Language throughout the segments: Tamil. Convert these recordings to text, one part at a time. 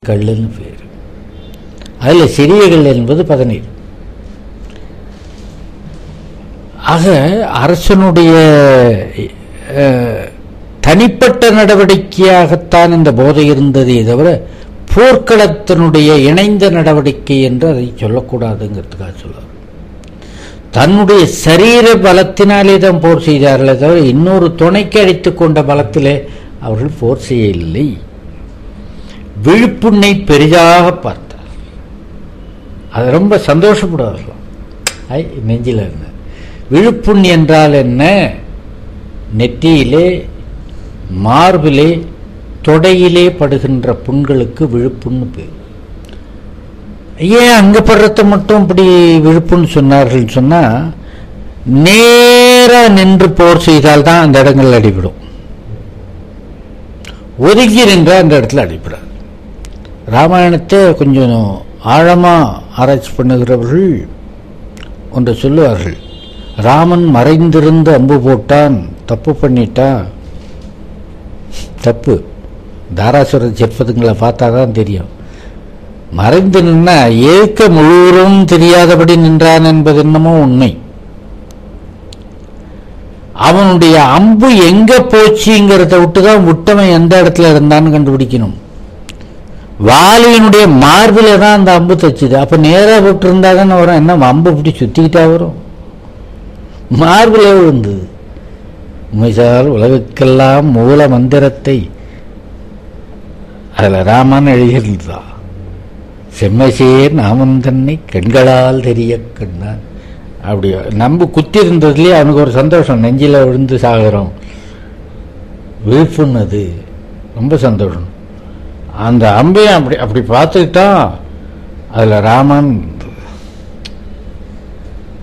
கல்லுன்னு பேர். அதில் சிறிய கல் என்பது 17. ஆக அரசனுடைய தனிப்பட்ட நடவடிக்கையாகத்தான் இந்த போதை இருந்ததே தவிர போர்க்களத்தினுடைய இணைந்த நடவடிக்கை என்று அதை சொல்லக்கூடாதுங்கிறதுக்காக சொல்லுவார். தன்னுடைய சரீர பலத்தினாலே தான் போர் செய்தார்களே தவிர இன்னொரு துணைக்கு அடித்துக் கொண்ட பலத்திலே அவர்கள் போர் செய்யவில்லை. விழுப்புண்ணை பெரிதாக பார்த்தார். அது ரொம்ப சந்தோஷப்படுவார்களாம். நெஞ்சில் என்ன விழுப்புண் என்றால் என்ன? நெற்றியிலே, மார்பிலே, தொடையிலே படுகின்ற புண்களுக்கு விழுப்புண்ணு பேர். ஏன் அங்க படுறத மட்டும் இப்படி விழுப்புன்னு சொன்னார்கள் சொன்னா, நேரா நின்று போர் செய்தால்தான் அந்த இடங்கள் அடிபடும். ஒதுங்கி நின்றால் அந்த இடத்துல அடிபடாது. ராமாயணத்தை கொஞ்சம் ஆழமா ஆராய்ச்சி பண்ணுகிறவர்கள் ஒன்று சொல்லுவார்கள். ராமன் மறைந்திருந்து அம்பு போட்டான், தப்பு பண்ணிட்டான். தப்பு. தாராசுரர் செப்பதுங்களை பார்த்தாதான் தெரியும். மறைந்து நின்னா ஏற்க முழுவதும் தெரியாதபடி நின்றான் என்பது என்னமோ உண்மை. அவனுடைய அம்பு எங்க போச்சுங்கிறத விட்டுதான் விட்டவன் எந்த இடத்துல இருந்தான்னு கண்டுபிடிக்கணும். வாலியினுடைய மார்பில தான் அந்த அம்பு தச்சுது. அப்ப நேரா போட்டு இருந்தா தானே வரும். என்ன அம்பு இப்படி சுத்திக்கிட்டா வரும்? மார்பில விழுந்தது. உமைசால் உலகுக்கெல்லாம் மூல மந்திரத்தை அதுல ராமன் எழுதியிருந்தா, செம்மசேர் நாமம் தன்னை கண்களால் தெரிய கண்டான். அப்படி நம்ப குத்தி இருந்ததுலேயே அவனுக்கு ஒரு சந்தோஷம். நெஞ்சில விழுந்து சாகிறோம், விழுப்புன்னது ரொம்ப சந்தோஷம். அந்த அம்பையும் அப்படி அப்படி பார்த்துக்கிட்டான். அதுல ராமன்.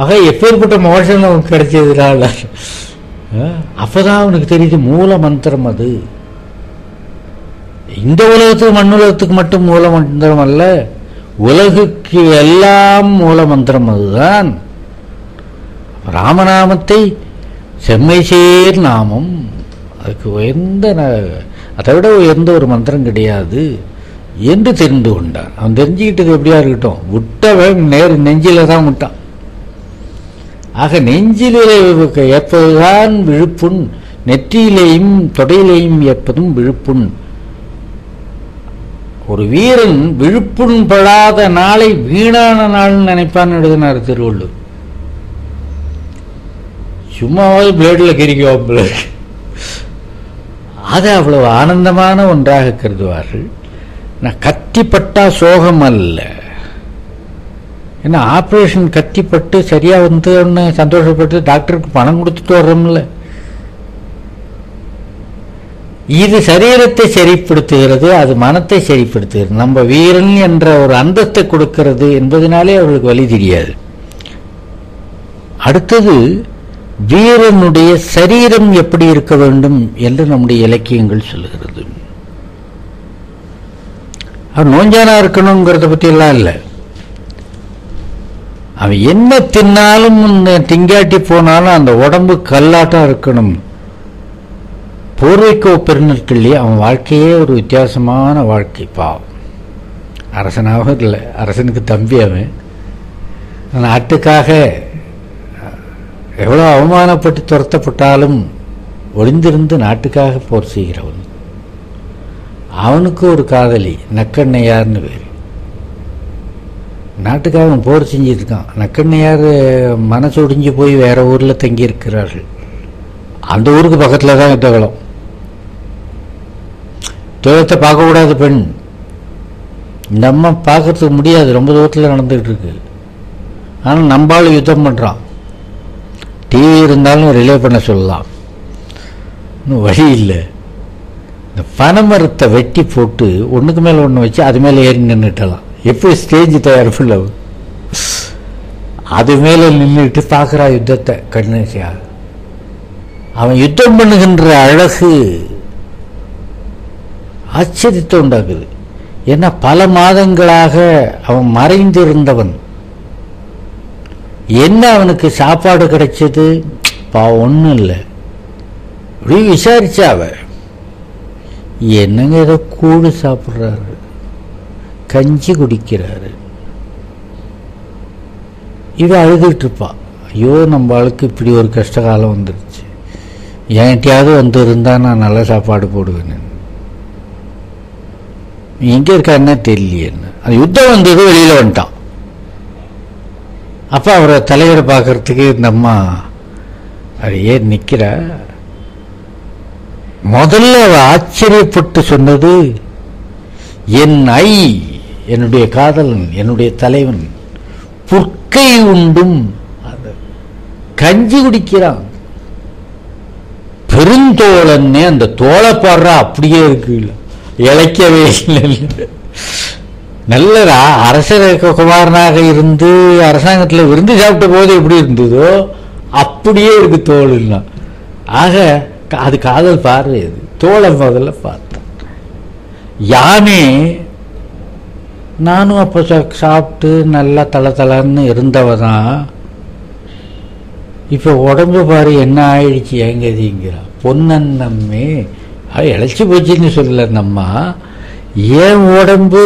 ஆக எப்பேற்பட்ட மோஷன் அவனுக்கு கிடைச்சதுனால அப்பதான் அவனுக்கு தெரியுது மூல மந்திரம். அது இந்த உலகத்துக்கு மண்ணுலகத்துக்கு மட்டும் மூல மந்திரம் அல்ல, உலகுக்கு எல்லாம் மூல மந்திரம் அதுதான். ராமநாமத்தை செம்மைசேர் நாமம், அதுக்கு உயர்ந்த, அதை விட உயர்ந்த ஒரு மந்திரம் கிடையாது என்று தெரிந்து கொண்டான். அவன் தெரிஞ்சுக்கிட்டது எப்படியா இருக்கட்டும், விட்டவன் நெஞ்சில தான் விட்டான். ஆக நெஞ்சிலே ஏற்பதுதான் விழுப்புண், நெற்றியிலேயும் தொடையிலேயும் ஏற்பதும் விழுப்புண். ஒரு வீரன் விழுப்புண் படாத நாளை வீணான நாள் நினைப்பான்னு எழுதினார் திருவள்ளுவர். சும்மாவது பிளேட்ல கிரிக்குவாப்புல. அது அவ்வளவு ஆனந்தமான ஒன்றாக கருதுவார்கள். நான் கத்திப்பட்டா சோகம் அல்ல. ஏன்னா ஆப்ரேஷன் கத்திப்பட்டு சரியா வந்து சந்தோஷப்பட்டு டாக்டருக்கு பணம் கொடுத்துட்டு வர்றோம்ல. இது சரீரத்தை சரிப்படுத்துகிறது, அது மனத்தை சரிப்படுத்துகிறது. நம்ம வீரன் என்ற ஒரு அந்தஸ்தை கொடுக்கிறது என்பதனாலே அவர்களுக்கு வழி தெரியாது. அடுத்தது, வீரனுடைய சரீரம் எப்படி இருக்க வேண்டும் என்று நம்முடைய இலக்கியங்கள் சொல்லுகிறது. அவன் நோஞ்சானா இருக்கணுங்கிறத பற்றி எல்லாம் இல்லை. அவன் என்ன தின்னாலும் திங்காட்டி போனாலும் அந்த உடம்பு கல்லாட்டம் இருக்கணும். போர்வைக்கோ பெருநாட்கள்லேயே அவன் வாழ்க்கையே ஒரு வித்தியாசமான வாழ்க்கை. பாவம், அரசனாக இல்லை, அரசனுக்கு தம்பி. அவன் நாட்டுக்காக எவ்வளோ அவமானப்பட்டு துரத்தப்பட்டாலும் ஒளிந்திருந்து நாட்டுக்காக போர் செய்கிறவன். அவனுக்கு ஒரு காதலி நக்கண்ணையார்னு பேர். நாட்டுக்காக அவன் போர் செஞ்சிட்டு இருக்கான். நக்கண்ணையார் மனசு ஒடிஞ்சு போய் வேற ஊர்ல தங்கி இருக்கிறார்கள். அந்த ஊருக்கு பக்கத்துல தான் யுத்தகலம். யுத்தத்தை பார்க்கக்கூடாத பெண். நம்ம பார்க்கறதுக்கு முடியாது, ரொம்ப தூரத்தில் நடந்துகிட்டு இருக்கு. ஆனால் நம்பாலும் யுத்தம் பண்றான். டிவி இருந்தாலும் ரிலே பண்ண சொல்லலாம், இன்னும் வழி இல்லை. இந்த பனைமரத்தை வெட்டி போட்டு ஒன்றுக்கு மேலே ஒன்று வச்சு அது மேலே ஏறி நின்றுட்டலாம். எப்படி ஸ்டேஜ் தயார் பண்ண, அது மேலே நின்றுட்டு பார்க்குறா யுத்தத்தை கண்ணசியா. அவன் யுத்தம் பண்ணுகின்ற அழகு ஆச்சரியத்தை உண்டாக்குது. ஏன்னா பல மாதங்களாக அவன் மறைந்திருந்தவன். என்ன அவனுக்கு சாப்பாடு கிடைச்சது? ஒன்றும் இல்லை. இப்படி விசாரிச்சா அவ, என்னங்க ஏதோ கூடு சாப்பிட்றாரு, கஞ்சி குடிக்கிறாரு. இவ அழுதுகிட்டு இருப்பா, ஐயோ நம்ம ஆளுக்கு இப்படி ஒரு கஷ்ட காலம் வந்துருச்சு, என்கிட்டயாவது வந்து இருந்தா நான் நல்ல சாப்பாடு போடுவேன், எங்கே இருக்காருன்னா தெரியலையேன்னு. அது யுத்தம் வந்தது, வெளியில் வந்துட்டான். அப்போ அவரை தலைவரை பார்க்கறதுக்கு இந்த அம்மா அது ஏன் நிற்கிற. முதல்ல அவ ஆச்சரியப்பட்டு சொன்னது, என் ஐ, என்னுடைய காதலன், என்னுடைய தலைவன் புற்கை உண்டும் கஞ்சி குடிக்கிறான். பெருந்தோழன்னே அந்த தோலை பாடுற அப்படியே இருக்கு, இழைக்கவே இல்லை. நல்ல அரச குமாரனாக இருந்து அரசாங்கத்தில் விருந்து சாப்பிட்ட போது எப்படி இருந்ததோ அப்படியே இருக்கு தோல்னா. ஆக அது காதல் பார்வை. அது தோலை முதல்ல பார்த்தேன். யானே நானும் அப்போ சாப்பிட்டு நல்லா தளன்னு இருந்தவதான், இப்போ உடம்பு பாரு என்ன ஆயிடுச்சு ஏங்கதிங்கிறா. பொன்னன்னம்மே இழைச்சி போச்சுன்னு சொல்லல நம்மா, ஏன் உடம்பு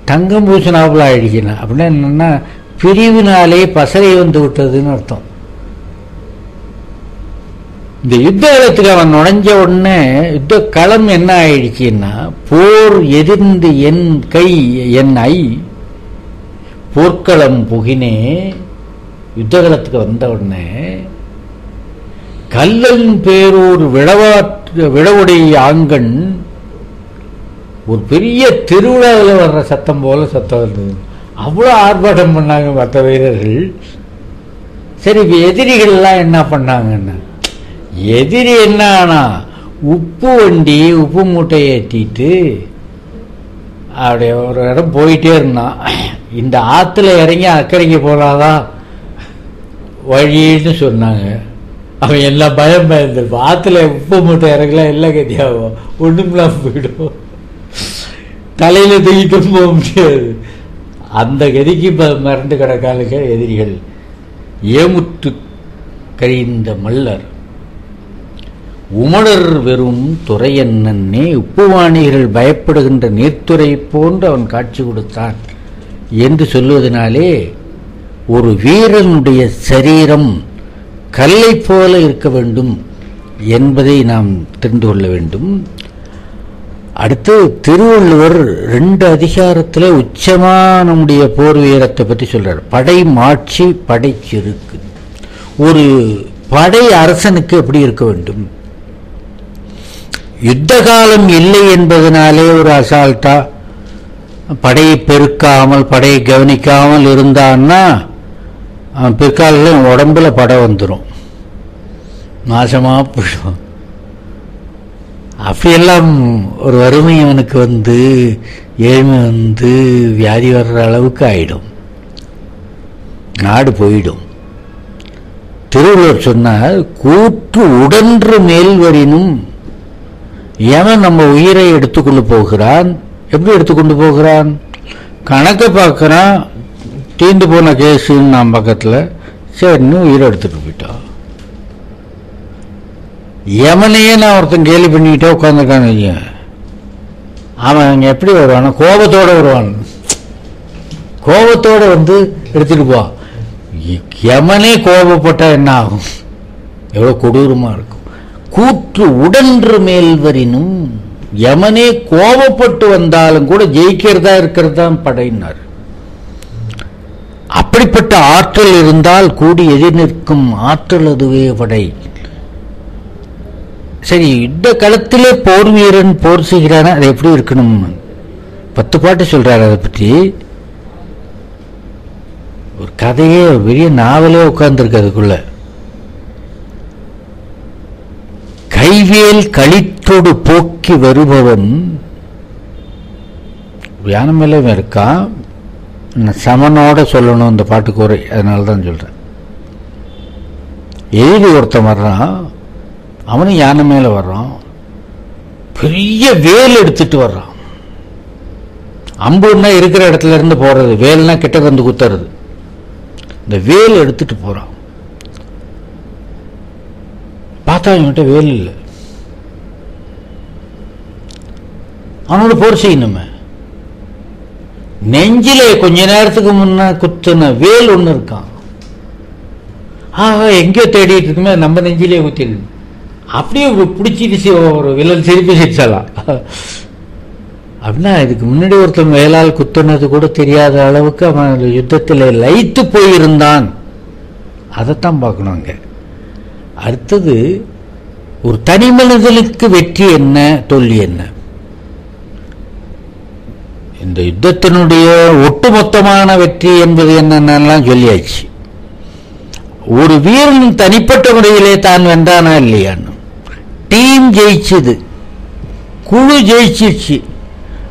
தங்கம் பூசினாப்புல ஆயிடுச்சுன்னா அப்படின்னா என்னன்னா, பிரிவினாலே பசறை வந்து விட்டதுன்னு அர்த்தம். இந்த யுத்த காலத்துக்கு அவன் நுழைஞ்ச உடனே யுத்த களம் என்ன ஆயிடுச்சுன்னா, போர் எதிர்ந்து என் கை என் ஐ போர்க்களம் புகினே. யுத்த காலத்துக்கு வந்த உடனே கல்லன் பேரூர் விழவுடைய ஆங்கன் ஒரு பெரிய திருவிழாவில் வர்ற சத்தம் போல சத்தம் இருந்தது. அவ்வளோ ஆர்ப்பாட்டம் பண்ணாங்க மற்ற வீரர்கள். சரி, இப்போ எதிரிகள்லாம் என்ன பண்ணாங்கன்னா, எதிரி என்ன ஆனா உப்பு வண்டி உப்பு மூட்டை ஏற்றிட்டு அப்படியே ஒரு இடம் போயிட்டே இருந்தான். இந்த ஆற்றுல இறங்கி அக்கறைக்கு போனாதான் வழின்னு சொன்னாங்க. அவன் எல்லாம் பயந்துருப்பான். ஆற்றுல உப்பு மூட்டை இறங்கலாம் எல்லாம் கதியாகும், ஒன்றுமெல்லாம் போயிடும், தலையில் தூக்கிட்டும் போக முடியாது. அந்த கதிக்கு மறந்து கிடக்காளுங்க எதிரிகள். ஏமுற்று கழிந்த மல்லர் உமடர் வெறும் துறையன்னே உப்புவாணிகள் பயப்படுகின்ற நீர்த்துறை போன்று அவன் காட்சி கொடுத்தான் என்று சொல்லுவதனாலே ஒரு வீரனுடைய சரீரம் கல்லை போல இருக்க வேண்டும் என்பதை நாம் தெரிந்து கொள்ள வேண்டும். அடுத்து திருவள்ளுவர் 2 அதிகாரத்தில் உச்சமான நம்முடைய போர் வீரத்தை பற்றி சொல்றார். படை மாட்சி, படை செருக்கு. ஒரு படை அரசனுக்கு எப்படி இருக்க வேண்டும்? யுத்த காலம் இல்லை என்பதனாலே ஒரு அசால்ட்டா படையை பெருக்காமல் படையை கவனிக்காமல் இருந்தான்னா பிற்காலத்தில் உடம்புல படை வந்துடும், நாசமா போயிடும். அப்படியெல்லாம் ஒரு வறுமை அவனுக்கு வந்து ஏழ்மை வந்து வியாதி வர்ற அளவுக்கு ஆயிடும், நாடு போயிடும். திருவள்ளுவர் சொன்னார், கூற்று உடன்று மேல்வரினும். எவன் நம்ம உயிரை எடுத்துக்கொண்டு போகிறான்? எப்படி எடுத்துக்கொண்டு போகிறான்? கணக்கை பார்க்கறான், தீர்ந்து போன கேஸுன்னு நான் பக்கத்தில் சரின்னு உயிரை எடுத்துட்டு போயிட்டான். எவனையே நான் ஒருத்தன் கேலி பண்ணிக்கிட்டே உட்காந்துருக்கான்னு, அவன் அங்கே எப்படி வருவான்? கோபத்தோடு வருவான். கோபத்தோடு வந்து எடுத்துட்டு போவான். எமனே கோபப்பட்டா என்ன ஆகும்? எவ்வளோ கொடூரமா இருக்கும். கூற்று உடன்று மேல்வரினும். யமனே கோபப்பட்டு வந்தாலும் கூட ஜெயிக்கிறதா இருக்கிறது தான் படையினார். அப்படிப்பட்ட ஆற்றல் இருந்தால் கூடி எதிர் நிற்கும் ஆற்றல் அதுவே படை. சரி, யுத்த களத்திலே போர் வீரன் போர் செய்கிறான, அது எப்படி இருக்கணும்? 10 பாட்டு சொல்றாரு அதை பற்றி. ஒரு கதையே ஒரு பெரிய நாவலே உட்கார்ந்துருக்கு அதுக்குள்ள. கைவேல் களித்தோடு போக்கி வருபவன் யானை மேலே இருக்கான். சமனோட சொல்லணும் இந்த பாட்டுக்கு உரை, அதனால தான் சொல்றேன். எதிரி ஒருத்தன் வர்றான், அவனும் யானை மேல வர்றான், பெரிய வேல் எடுத்துட்டு வர்றான். அம்புன்னா இருக்கிற இடத்துல இருந்து போறது, வேல்னா கிட்ட வந்து குத்துறது. இந்த வேல் எடுத்துட்டு போறான். பார்த்தா இவன்கிட்ட வேல் இல்லை. அவனோட போர் செய்யணுமே. நெஞ்சிலே கொஞ்ச நேரத்துக்கு முன்ன குத்துன வேல் ஒன்று இருக்கான். எங்கேயோ தேடிட்டு இருக்குமே நம்ம நெஞ்சிலே குத்திருக்கு. அப்படியே பிடிச்சிடுச்சு ஒரு வில்லல் திருப்பி சிரிச்சலாம். அப்படின்னா இதுக்கு முன்னாடி ஒருத்தன் வேலால் குத்துனது கூட தெரியாத அளவுக்கு அவன் யுத்தத்தில் லயித்து போயிருந்தான். அதைத்தான் பார்க்கணும் அங்க. அடுத்தது, ஒரு தனி மனிதனுக்கு வெற்றி என்ன, தோல்வி என்ன? இந்த யுத்தத்தினுடைய ஒட்டுமொத்தமான வெற்றி என்பது என்னென்னலாம் சொல்லியாச்சு. ஒரு வீரன் தனிப்பட்ட முறையிலே தான் வென்றானா இல்லையான்னு. டீம் ஜெயிச்சது, குழு ஜெயிச்சிருச்சு.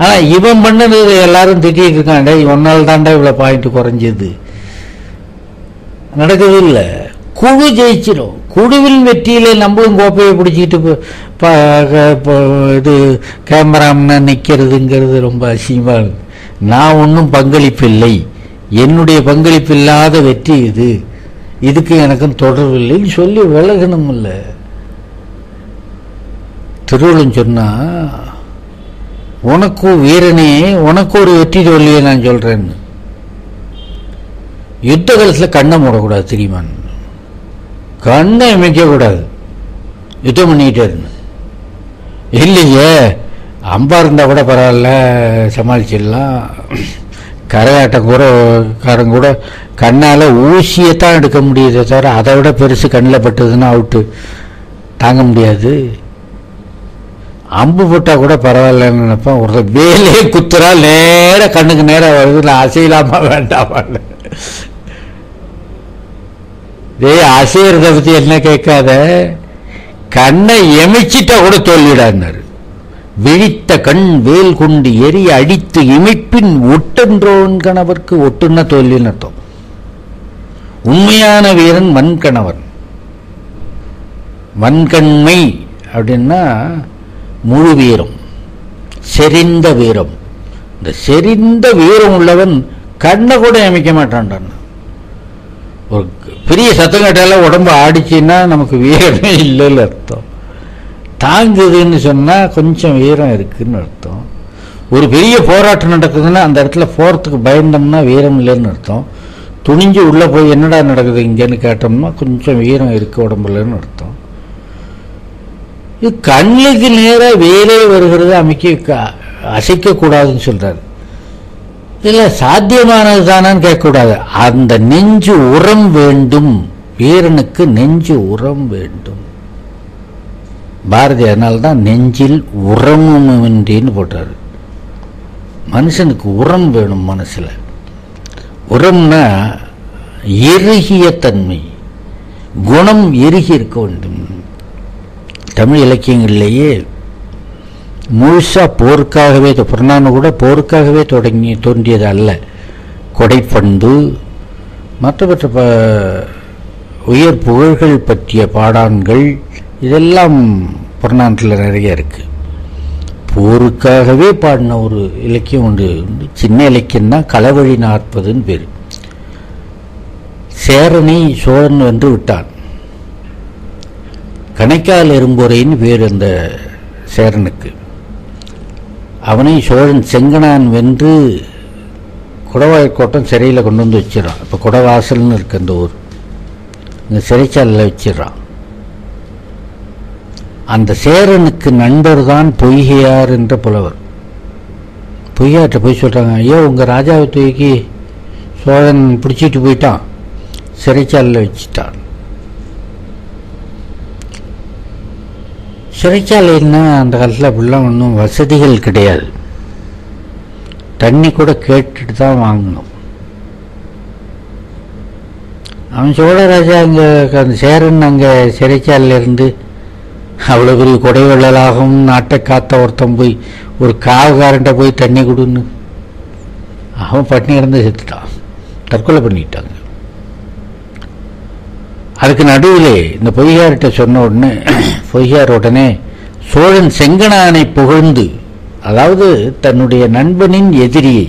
ஆனா இவன் பண்ணது எல்லாரும் திட்டிட்டு இருக்காண்டா, ஒன்னால் தாண்டா இவ்வளவு பாயிண்ட் குறைஞ்சது. நடக்குது இல்லை. குழு ஜெயிச்சிடும். குழுவில் வெற்றியிலே நம்மளும் கோப்பையை பிடிச்சிட்டு இது கேமராமனா நிற்கிறதுங்கிறது ரொம்ப அசிங்கமா இருக்கு. நான் ஒன்றும் பங்களிப்பு இல்லை, என்னுடைய பங்களிப்பு இல்லாத வெற்றி இது, இதுக்கு எனக்கும் தொடர்பு இல்லைன்னு சொல்லி விலகணும். இல்லை, திருவள்ளுவர் சொன்னா, உனக்கு வீரனே, உனக்கு ஒரு வெற்றி தோல்வியை நான் சொல்றேன்னு. யுத்த காலத்தில் கண்ணை மூடக்கூடாது தெரியுமா? கண்ணை அமைக்க கூடாது, யுத்தம் பண்ணிக்கிட்டே இருந்தேன். இல்லையே, அம்பா இருந்தா கூட பரவாயில்ல, சமாளிச்சிடலாம். கரையாட்டம் கூட காரங்க கூட கண்ணால் ஊசியத்தான் எடுக்க முடியுதே தவிர அதை விட பெருசு கண்ணில் பட்டதுன்னா அவுட்டு தாங்க முடியாது. அம்பு போட்டால் கூட பரவாயில்லன்னு நினைப்பேன். ஒரு வேலையே குத்துறா, நேராக கண்ணுக்கு நேராக வருது, நான் அசையலாமா வேண்டாமா? அசைறத பற்றி என்ன கேட்காத, கண்ணை எமிச்சிட்டா கூட தோல்விடாரு. விழித்த கண் வேல் கொண்டு எரிய அடித்து இமைப்பின் ஒட்டென்றோன் கணவர்க்கு, ஒட்டுன்னா தோல்வின்னு அர்த்தம். உண்மையான வீரன் வன்கணவன். வன்கண்மை அப்படின்னா முழு வீரம், செறிந்த வீரம். இந்த செறிந்த வீரம் உள்ளவன் கண்ணை கூட அமைக்க மாட்டான். ஒரு பெரிய சத்தம் கேட்டால உடம்பு ஆடிச்சுன்னா நமக்கு வீரமே இல்லைன்னு அர்த்தம். தாங்குதுன்னு சொன்னா கொஞ்சம் வீரம் இருக்குன்னு அர்த்தம். ஒரு பெரிய போராட்டம் நடக்குதுன்னா அந்த இடத்துல போறதுக்கு பயந்தோம்னா வீரம் இல்லைன்னு அர்த்தம். துணிஞ்சு உள்ள போய் என்னடா நடக்குது இங்கன்னு கேட்டோம்னா கொஞ்சம் வீரம் இருக்கு உடம்புலன்னு அர்த்தம். இது கண்ணுக்கு நேராக வேலே வருகிறது, அசைக்க கூடாதுன்னு சொல்றாரு. இல்ல சாத்தியமானது தானான்னு கேட்கக்கூடாது. அந்த நெஞ்சு உரம் வேண்டும், வீரனுக்கு நெஞ்சு உரம் வேண்டும். பாரதி அதனால்தான் நெஞ்சில் உரமுமின்றின்னு போட்டாரு. மனுஷனுக்கு உரம் வேணும் மனசுல. உரம்னா எருகிய தன்மை, குணம் எருகி இருக்க வேண்டும். தமிழ் இலக்கியங்களிலேயே முழுசா போருக்காகவே, புறநானு கூட போருக்காகவே தோன்றியது அல்ல. கொடைப்பண்பு, மற்ற உயர் புகழ்கள் பற்றிய பாடான்கள், இதெல்லாம் புறநானூற்றில் நிறைய இருக்கு. போருக்காகவே பாடின ஒரு இலக்கியம் உண்டு. சின்ன இலக்கியம் தான், களவழி 40ன்னு பேர். சேரனை சோழன் வென்று விட்டான். கணைக்கால் எறும்புரைன்னு பேர் அந்த சேரனுக்கு. அவனை சோழன் செங்கனான் வென்று குடவாய்க்கோட்டம் சிறையில் கொண்டு வந்து வச்சிடறான். இப்போ குடவாசல்னு இருக்கு அந்த ஊர், இந்த சிறைச்சாலையில் வச்சிடறான். அந்த சேரனுக்கு நண்பர் தான் பொய்கையார் என்ற புலவர். பொய்யார்ட்ட போய் சொல்றாங்க, ஐயோ உங்க ராஜாவை தூக்கி சோழன் பிடிச்சிட்டு போயிட்டான், சிறைச்சாலையில் வச்சுட்டான். சிறைச்சாலைன்னா அந்த காலத்தில் அப்படிலாம் ஒன்றும் வசதிகள் கிடையாது. தண்ணி கூட கேட்டுட்டு தான் வாங்கணும். அவன் சோழராஜா அங்கே அந்த சேரன் அங்கே சிறைச்சாலையில் இருந்து அவ்வளோ பெரிய கொடை வெள்ளலாகவும் நாட்டை காத்த ஒருத்தன் போய் ஒரு காவக்காரன்ட்ட போய் தண்ணி கொடுன்னு, அவன் பட்டினி கிடந்து செத்துட்டான், தற்கொலை பண்ணிட்டாங்க. அதுக்கு நடுவிலே இந்த பொய்யார்கிட்ட சொன்ன உடனே பொய்யார் உடனே சோழன் செங்கனானை புகழ்ந்து, அதாவது தன்னுடைய நண்பனின் எதிரியை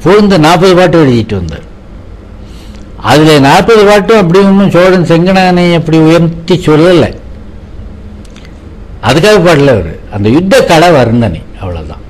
புகழ்ந்து 40 பாட்டு எழுதிட்டு வந்தார். அதுல 40 பாட்டும் அப்படி ஒன்றும் சோழன் செங்கனானை அப்படி உயர்த்தி சொல்லலை. அதுக்காக பாடல அவர், அந்த யுத்த கலை வர்ணனை, அவ்வளவுதான்.